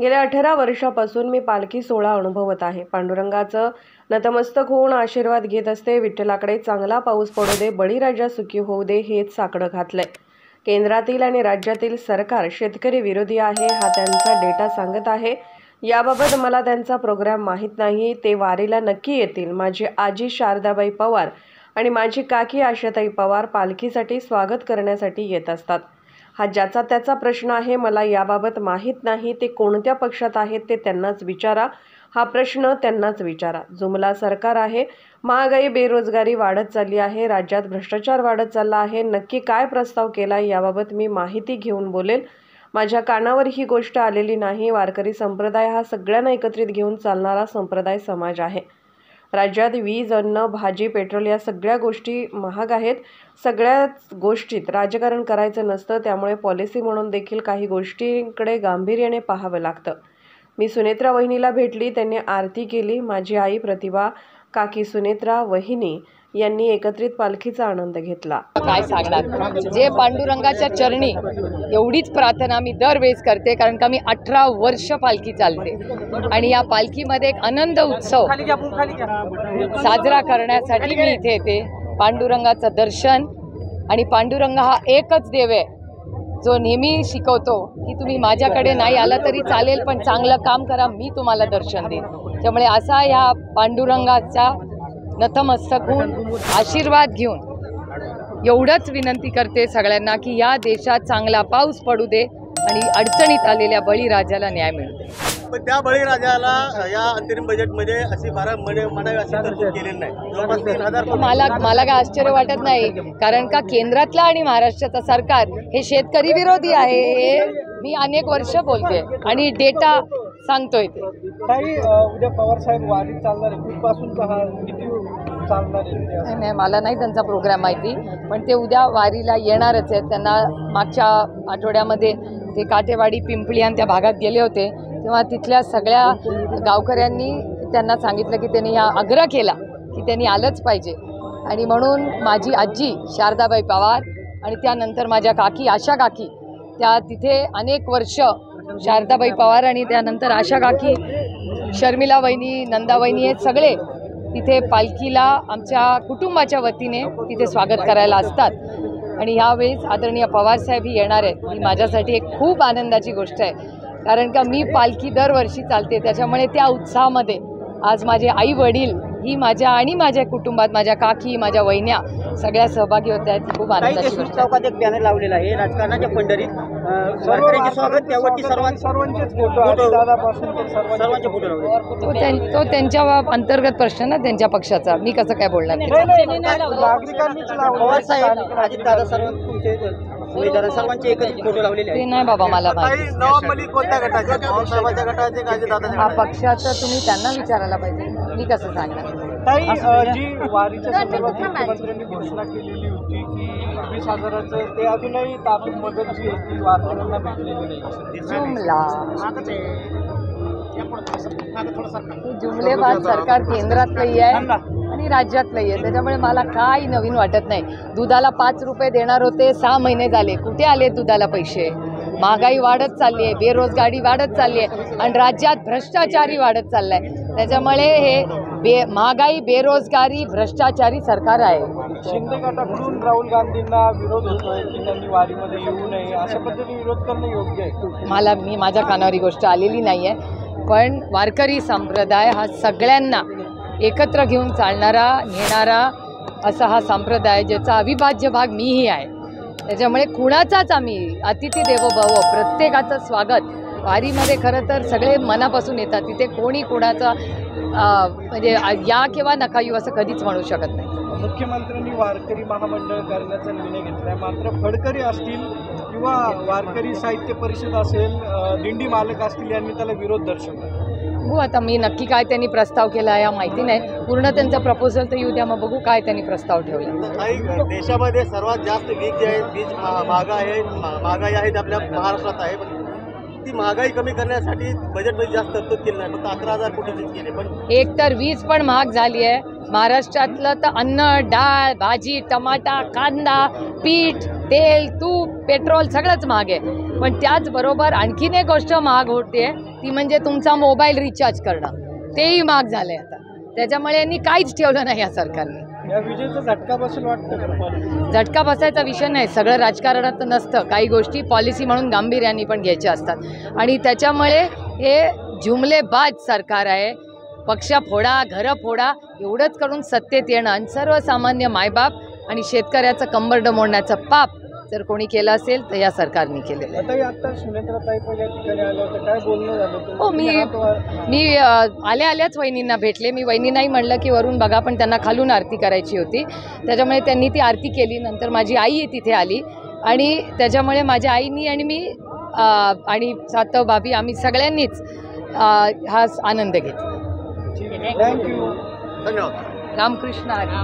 गेल्या 18 वर्षापासून मी पालखी सोहळा अनुभवत आहे। पांडुरंगाचं नतमस्तक होऊन आशीर्वाद घेत असते। विठ्ठलाकडे चांगला पाऊस पडू दे, बळीराजा सुखी होऊ दे हेच साकडं घातलंय। केंद्रातील आणि राज्यातील सरकार शेतकरी विरोधी आहे हा त्यांचा डेटा सांगत आहे। याबाबत मला त्यांचा प्रोग्राम माहीत नाही। ते वारीला नक्की येतील। माझी आजी शारदाबाई पवार आणि माझी काकी आशाताई पवार पालखीसाठी स्वागत करण्यासाठी येत असतात। हा ज्याचा त्याचा प्रश्न आहे। मला याबाबत माहीत नाही। ते कोणत्या पक्षात आहेत ते त्यांनाच विचारा। हा प्रश्न त्यांनाच विचारा। जुमला सरकार आहे। महागाई बेरोजगारी वाढत चालली आहे। राज्यात भ्रष्टाचार वाढत चालला आहे। नक्की काय प्रस्ताव केला याबाबत मी माहिती घेऊन बोलेल। माझ्या कानावर ही गोष्ट आलेली नाही। वारकरी संप्रदाय हा सगळ्यांना एकत्रित घेऊन चालणारा संप्रदाय समाज आहे। राज्यात वीज, अन्न, भाजी, पेट्रोल या सगळ्या गोष्टी महाग आहेत। सगळ्याच गोष्टीत राजकारण करायचं नसतं। त्यामुळे पॉलिसी म्हणून देखील काही गोष्टींकडे गांभीर्याने पाहावं लागतं। मी सुनेत्रा वहिनीला भेटली, त्यांनी आरती केली। माझी आई प्रतिभा, काकी सुनेत्रा, वहिनी यांनी एकत्रित पालखीचा आनंद घेतला। काय सांगणार, जे पांडुरंगाच्या चरणी एवढीच प्रार्थना मी दरवेळेस करते, कारण का मी 18 वर्ष पालखी चालते आणि या पालखीमध्ये एक आनंद उत्सव साजरा करण्यासाठी मी इथे येते। पांडुरंगाचं दर्शन, आणि पांडुरंग हा एकच देव आहे जो नेहमी शिकवतो की तुम्ही माझ्याकडे नाही आला तरी चालेल, पण चांगलं काम करा, मी तुम्हाला दर्शन देईन। त्यामुळे असा ह्या पांडुरंगाचा नतमस्तक होऊन आशीर्वाद घेऊन एवढंच विनंती करते सगळ्यांना की या देशात चांगला पाऊस पडू दे आणि अडचणीत आलेल्या बळीराजाला न्याय मिळू दे। पण त्या बळीराजाला या अंतरिम बजेटमध्ये अशी म्हणावी अशी तरतूद केलेली नाही। जवळपास 3000 मला काय आश्चर्य वाटत नाही, कारण का केंद्रातलं आणि महाराष्ट्राचं सरकार हे शेतकरी विरोधी आहे। हे मी अनेक वर्ष बोलते आणि डेटा सांगतोय ते। उद्या पवार साहेब वारी चालणार आहे, कुठपासून किती चालणार आहे? नाही, मला नाही त्यांचा प्रोग्राम माहिती, पण ते उद्या वारीला येणारच आहेत। त्यांना मागच्या आठवड्यामध्ये ते काटेवाडी, पिंपळी आणि त्या भागात गेले होते, तेव्हा तिथल्या सगळ्या गावकऱ्यांनी त्यांना सांगितलं की त्यांनी हा आग्रह केला की त्यांनी आलंच पाहिजे। आणि म्हणून माझी आजी शारदाबाई पवार आणि त्यानंतर माझ्या काकी आशा काकी, त्या तिथे अनेक वर्ष शारदाबाई पवार आणि त्यानंतर आशा काकी, शर्मिला वहिनी, नंदा वहिनी हे सगळे तिथे पालखीला आमच्या कुटुंबाच्या वतीने तिथे स्वागत करायला असतात। आणि ह्यावेळेस आदरणीय पवारसाहेब ही येणार आहेत। ही माझ्यासाठी एक खूप आनंदाची गोष्ट आहे, कारण का मी पालखी दरवर्षी चालते, त्याच्यामुळे त्या उत्साहामध्ये आज माझे आई वडील ही माझ्या कुटुंबात माझ्या काकी, माझ्या वहिन्या सगळ्या सहभागी होत आहेत। खूप आनंदाची गोष्ट चौकात एक बॅनर लावलेला आहे राजकारणाच्या पंढरीत वारकऱ्यांचे स्वागत, त्यावरती सर्वांचेच फोटो तो त्यांच्या अंतर्गत प्रश्न ना त्यांच्या पक्षाचा, मी कसं काय बोलणार। सर्वांचे एकत्रित फोटो लावलेले ते नाही बाबा मला माहिती। हा पक्षाचं तुम्ही त्यांना विचारायला पाहिजे, मी कसं सांगणार। जी वारीच्या संदर्भात मुख्यमंत्र्यांनी घोषणा केलेली होती की 20,000चं, ते अजूनही तातून मदत जी आहे ती वारकऱ्यांना भेटलेली नाही। जुमलेबाज सरकार केंद्रातलंही आहे आणि राज्यातलंही आहे, त्याच्यामुळे मला काही नवीन वाटत नाही। दुधाला 5 रुपये देणार होते, 6 महिने झाले, कुठे आले दुधाला पैसे? महागाई वाढत चालली आहे, बेरोजगारी वाढत चालली आहे आणि राज्यात भ्रष्टाचारी वाढत चालला आहे। त्याच्यामुळे हे महागाई, बेरोजगारी, भ्रष्टाचारी सरकार आहे। शिंदे गटाकडून राहुल गांधींना विरोध होतोय की त्यांनी वारीमध्ये येऊ नये, अशा पद्धतीने विरोध करणं योग्य आहे? माझ्या कानावर ही गोष्ट आलेली नाही आहे, पण वारकरी संप्रदाय हा सगळ्यांना एकत्र घेऊन चालणारा, नेणारा असा हा संप्रदाय, ज्याचा अविभाज्य भाग मीही आहे। त्याच्यामुळे कुणाचाच आम्ही अतिथी देवो भव, प्रत्येकाचं स्वागत वारीमध्ये खरं तर सगळे मनापासून येतात। तिथे कोणी कोणाचा म्हणजे या किंवा नका येऊ असं कधीच म्हणू शकत नाही। मुख्यमंत्र्यांनी वारकरी महामंडळ करण्याचा निर्णय घेतलाय, मात्र फडकरी असतील किंवा वारकरी साहित्य परिषद असेल, दिंडी मालक असतील, यांनी त्याला विरोध दर्शवला। बघू आता मी नक्की काय त्यांनी प्रस्ताव केला या माहिती नाही, पूर्ण त्यांचा प्रपोजल तर येऊ द्या, मग बघू काय त्यांनी प्रस्ताव ठेवला। देशामध्ये सर्वात जास्त वीज महागाई आहे आपल्या महाराष्ट्रात आहे, पण ती महागाई कमी करण्यासाठी बजेटमध्ये जास्त तरतूद केली नाही, फक्त 11,000 कोटीच केले। पण एक तर वीज पण महाग झाली आहे महाराष्ट्रातलं, तर अन्न, डाळ, भाजी, टमाटा, कांदा, पीठ, तेल, तूप, पेट्रोल सगळंच महाग आहे। पण त्याचबरोबर आणखीन एक गोष्ट महाग होते ती म्हणजे तुमचा मोबाईल रिचार्ज करणं, तेही महाग झालं आहे आता. त्याच्यामुळे यांनी काहीच ठेवलं नाही या सरकारने. या विजयचा झटका बसेल वाटतं का? झटका बसायचा विषय नाही, सगळं राजकारणात नसतं, काही गोष्टी पॉलिसी म्हणून गांभीर्याने पण घ्यायच्या असतात आणि त्याच्यामुळे हे जुमलेबाज सरकार आहे. पक्ष फोडा, घरं फोडा एवढंच करून सत्तेत येणं आणि सर्वसामान्य मायबाप आणि शेतकऱ्याचं कंबरडं मोडण्याचं पाप जर कोणी केलं असेल तर या सरकारने केलेलं आहे. आता सुनेत्राताई पण या ठिकाणी आल्या होत्या, काय बोलणं झालं होतं? हो, मी आल्याच वहिनींना भेटले. मी वहिनींनाही म्हणलं की वरून बघा, पण त्यांना खालून आरती करायची होती, त्याच्यामुळे त्यांनी ती आरती केली. नंतर माझी आई तिथे आली आणि त्याच्यामुळे माझ्या आईनी आणि मी आणि सातव भाभी आम्ही सगळ्यांनीच हा आनंद घेतला. थँक्यू. धन्यवाद. रामकृष्ण हरी.